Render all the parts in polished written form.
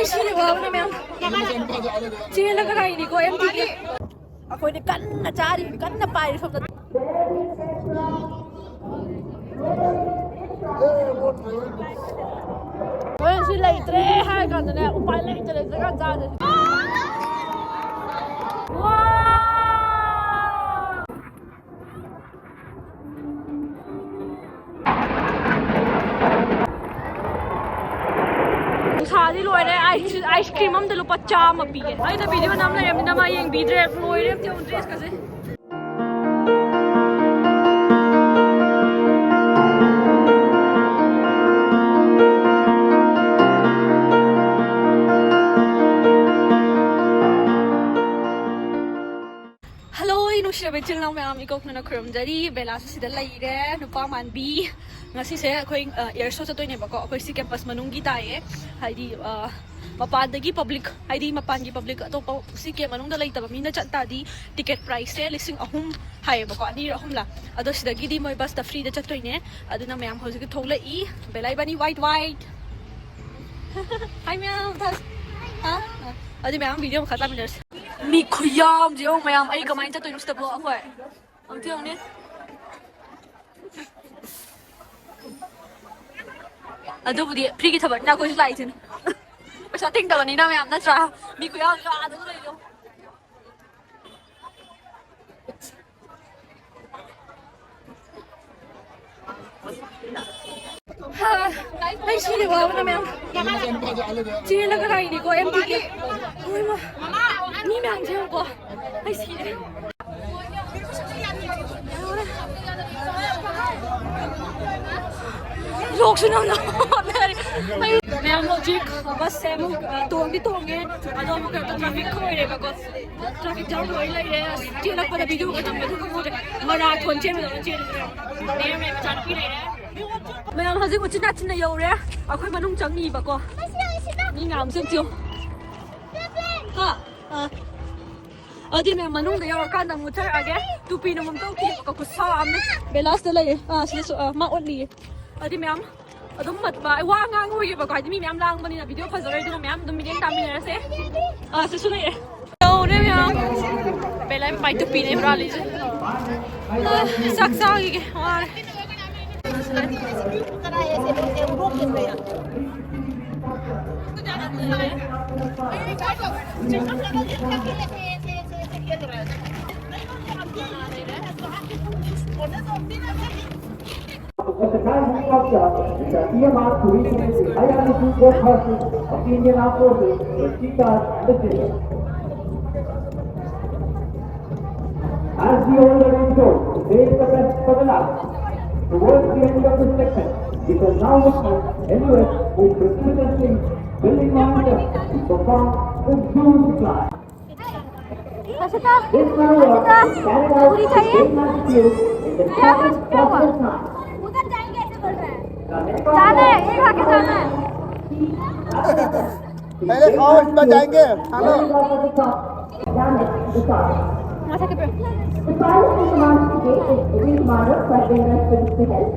Ay, sino ba? Ano naman? Sino ka kain ko? MTV. Ako ni kan na cari, kan na pa sa Well, sila itre hai kan na upay lang itre kan cari. Sadi loy re ice cream am de lupa cham api ke ai na video nam la yam na ma yeng bi dress loy re te un dress ka se Nungsa Csu Cge may ami ko na kurum dari bela sa sida lai re nupa man bi ngasi se akoi airshow sa toy ne bako akoi si campus manunggi taye haidi mapadagi public haidi mapangi public to si ke manung da lai ta mina chanta di ticket price se lising ahum hai bako ani ahum la ado sida gidi moi bus da free da chatoi ne aduna mayam hoji thogla I belai bani white hi mayam ha adi mayam video khata minutes mi khuyam je ong mayam ai kamai cha toi nusta bo akoi ang tiong ne adu budi free ki thabar na ko lai tin paisa ting da ni na mayam na tra mi khuyam ja adu lai lo Ay, sino ba? Ano naman? Sino na kakain ko? MTV. Uy, mama! Ni mang siya ko. Ay, sino? Lok siya na may ang logic. Bas siya mo tuwang dito ngayon. Ano mo kayo traffic ko eh. Traffic jam ko ilay eh. Sino na pala video ko naman. Marathon siya mo naman siya. Ngayon may machanap ilay eh. Mayam haji ko china china yore akhoi manung changni ba ko ni ngam sem chu ha adi me manung da yaw kan da mutar age tupi no mom to ki ko ku sa am belas da lai si ma only adi me am adum mat ba wa nga ngoi ba ko adi me am lang bani na video phazar du me am dum mi tam mi na se se su lai yo ne me am belai pai tupi ne bra li sak sa gi wa At the time of capture, the PMR to reach the IRC forces of the Indian Armed Forces were cheetahs and the children. As the old adage goes, save the best for the last. Towards the end of this section, it is now witnessed NUS who is precipitously building momentum to perform the Csu fly. This maneuver is carried out with great magnitude in the shortest possible time. जाना है ये खा के जाना है पहले खाओ इसके बाद जाएंगे हेलो माथा के पे The pilot in command today is Aero Commander for Health.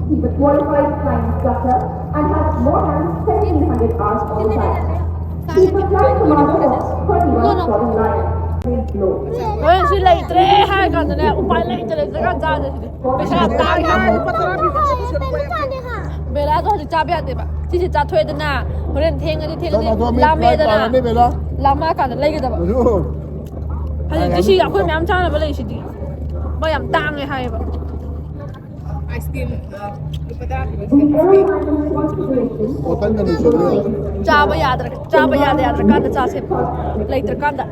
He's a qualified flying instructor and has more than 1,700 hours on flight. He's a flight commander of 31 foreign lines. Well, sila itre hai kan na upay lang itre kan cari bisa tang bela to di cha bya de ba chi chi cha thwe de na horen theng ani theng ani la me de na la ma kan lai ge da ba hai ji shi akhoi myam cha na ba lai shi di ba yam tang ngai hai ba ice cream chaba ya da kan da cha se lai tra kan da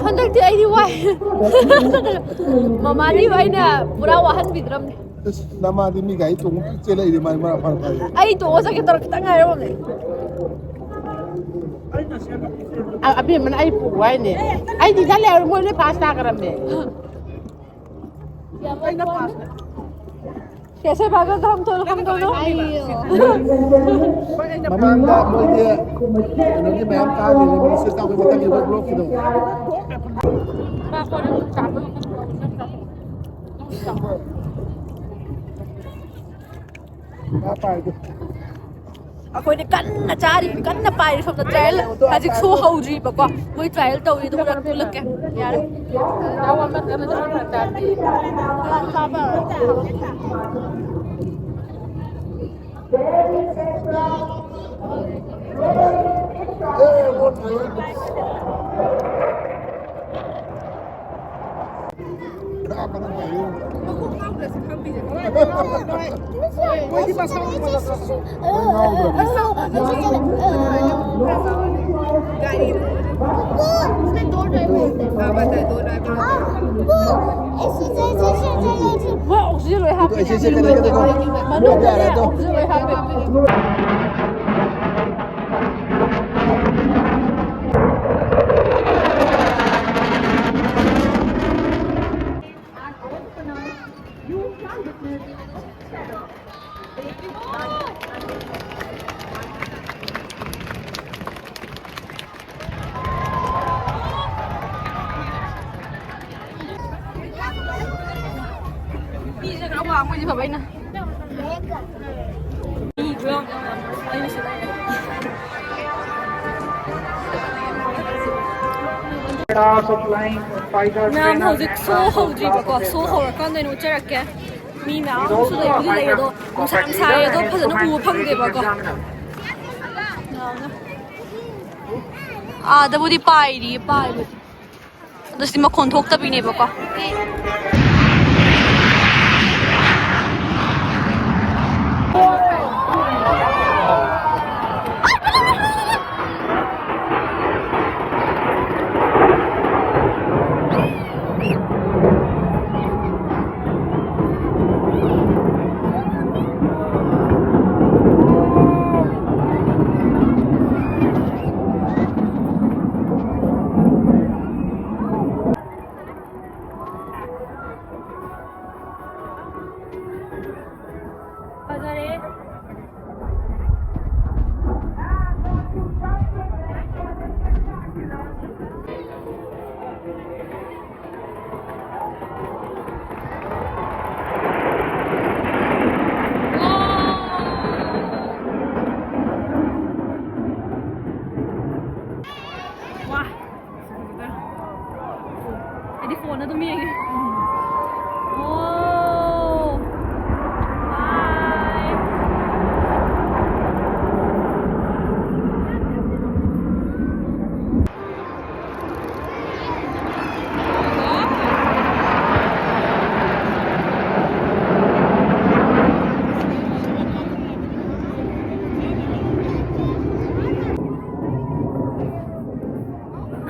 handak ti ai di wai mama ni wai na pura wahan bidram nama di mi gai tung chele di mai mara phar pai ai to sa ke tor kita ngai ro ne Abi man ay pu wai ne ay di dale mo le pasta karam ne कैसे भागा था हम दोनों mamanda mo dia ano di mayam ka ni mi se ta ko ta ki block do ꯑꯩꯈꯣꯏꯅ ꯀꯟꯅ ꯆꯥꯔꯤ ꯀꯟꯅ ꯄꯥꯏꯔꯤ ꯁꯣꯝꯗ ꯇ꯭ꯔꯥꯏꯌꯦꯜ ꯍꯧꯖꯤꯛ ꯁꯣ ꯍꯧꯗ꯭ꯔꯤꯕꯀꯣ ꯃꯣꯏ ꯇ꯭ꯔꯥꯏꯌꯦꯜ ꯇꯧꯔꯤ ꯑꯗꯨꯝ ꯎꯠꯂꯛꯀꯦ ꯌꯥꯔꯦ ꯃꯣꯏ ꯑꯣꯛꯁꯤꯖꯦꯟ ꯂꯣꯏ ꯍꯥꯞꯄꯦ ꯃꯅꯨꯡꯗꯅꯦ ꯑꯣꯛꯁꯤꯖꯦꯟ ꯂꯣꯏ ꯍꯥꯞꯄꯦ ꯃꯤꯁꯦ ꯈꯔ ꯋꯥꯡꯕꯣꯏꯗꯤ ꯐꯕ ꯑꯩꯅ ꯃꯌꯥꯝ ꯍꯧꯖꯤꯛ ꯁꯣ ꯍꯧꯗ꯭ꯔꯤꯕꯀꯣ ꯁꯣ ꯍꯧꯔꯀꯥꯟꯗ ꯑꯣꯏꯅ ꯎꯠꯆꯔꯛꯀꯦ ꯃꯤ ꯃꯌꯥꯝꯁꯨ ꯂꯩꯕꯨꯗꯤ ꯂꯩ ꯑꯗꯣ ꯅꯨꯡꯁꯥ ꯌꯥꯝ ꯁꯥꯏ ꯑꯗꯣ ꯐꯖꯅ ꯎꯕ ꯐꯪꯗꯦꯕꯀꯣ ꯑꯥꯗꯕꯨꯗꯤ ꯄꯥꯏꯔꯤꯌꯦ ꯄꯥꯏꯕꯗꯤ ꯑꯗꯣ ꯁꯤ ꯃꯈꯣꯟ ꯊꯣꯛꯇꯕꯤꯅꯦꯕꯀꯣ ꯑꯩꯗꯤ ꯐꯣꯟꯗ ꯑꯗꯨꯝ ꯌꯦꯡꯉꯦ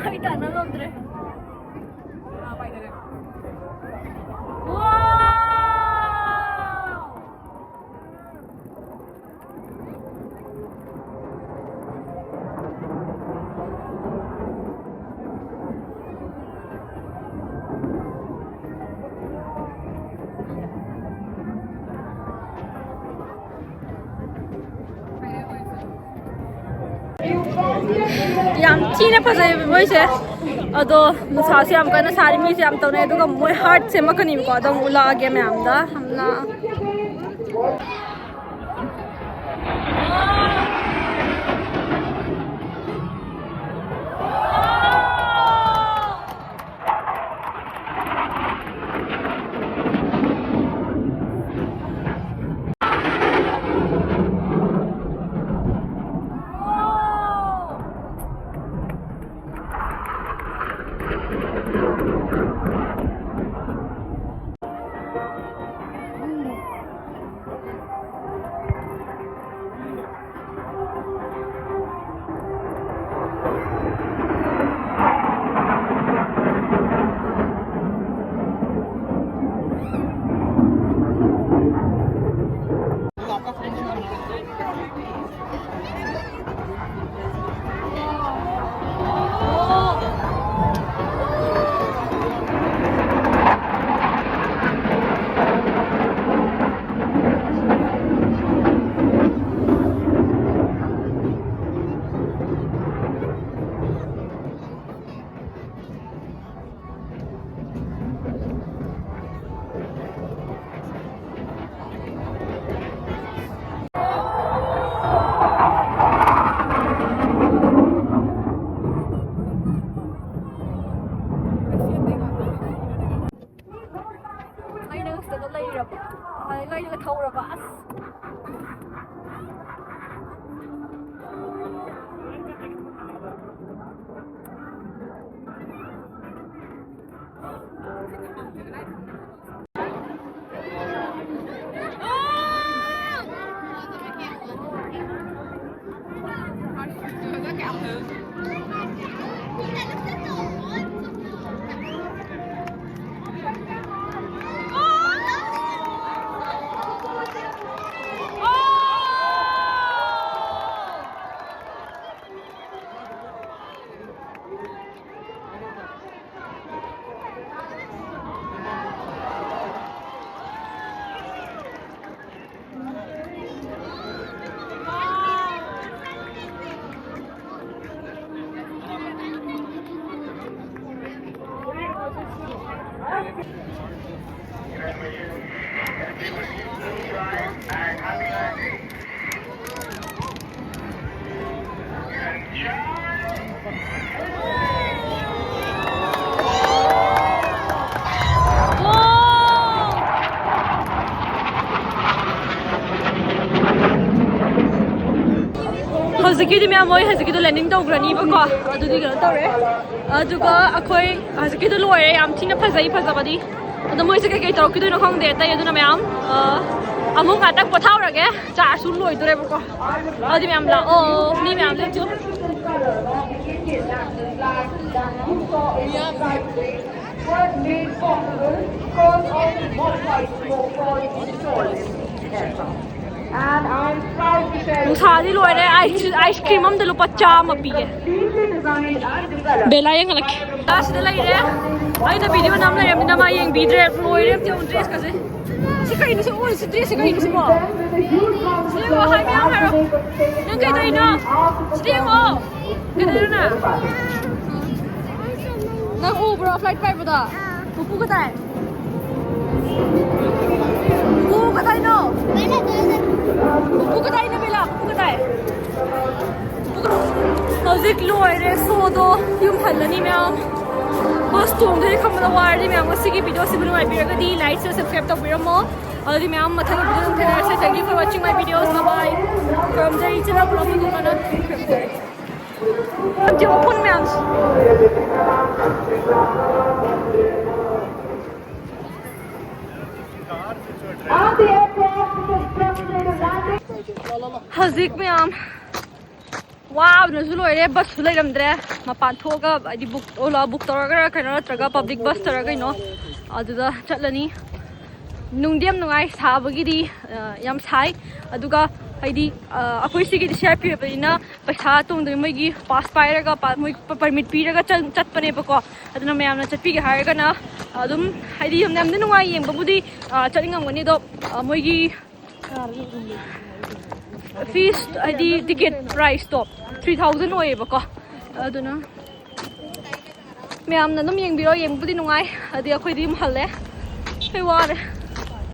ꯑꯩ ꯇꯥꯟꯅ ꯉꯝꯗ꯭ꯔꯦ ꯌꯥꯝ ꯊꯤꯅ ꯐꯖꯩꯕ ꯃꯣꯏꯁꯦ ꯑꯗꯣ ꯅꯨꯡꯁꯥꯁꯨ ꯌꯥꯝ ꯀꯟꯅ ꯁꯥꯔꯤ ꯃꯤꯁꯦ ꯌꯥꯝ ꯇꯧꯅꯩ ꯑꯗꯨꯒ ꯃꯣꯏ ꯍꯥꯔꯠ ꯁꯦꯝꯃꯛꯀꯅꯤꯕꯀꯣ ꯑꯗꯨꯝ ꯎꯠꯂꯛꯑꯒꯦ ꯃꯌꯥꯝꯗ ꯌꯥꯝꯅ Haziki मैं मोई haziki तो landing तो उग्रनी बको अदुदी गलत तो रे अदुगा अखोई haziki तो लोए याम थी ना फजाई फजाबदी अदु मोई से के तो किदो न खांग देता ये तो ना मैं अमुक आता पठाव रगे चासु लोई तो रे बको अदि मैं ला ओ नी मैं ले जो And I'm proud to share Nungsa di loy re ice cream am de lupa cha ma pi ge bela yang alak das de lai re ai da video nam la yam na ma yang bi dress loy re te un dress ka se si kai ni se o si dress kai ni se mo si wa hai mi am haro nang kai dai na si mo ke dai na na u bro flight pai ba da pu ka dai pu ka dai no Buku tay na bela, buku tay. Howzik loy re so do yung halani me am. Bas tong de kamala war di me am sige video se bunai piraga di like se subscribe to pira mo. Already me am mathang video thena se thank you for watching my videos. Bye bye. From the channel from the mana. Am jo pun me am. on the aircraft because demonstrated landing. Howzik me am. Wow, nazu loy re bus sulai ramdre. Mapan thoga adi book ola book toraga kana traga public bus toraga no. Aduda chatlani. Nungdiam nungai sabagi di yam sai. Aduga haidi akoi sigi di share pira na paisa tung de moigi pass pairaga moi permit piraga chatpane bako. Aduna me amna chatpi ge haraga na adum haidi yam nam nungai yem babudi chattingam gani do moigi fees haidi ticket price to 3000 oye bako. Aduna me amna num yeng biro yem budi nungai adi akoi di mahalle. Hey ware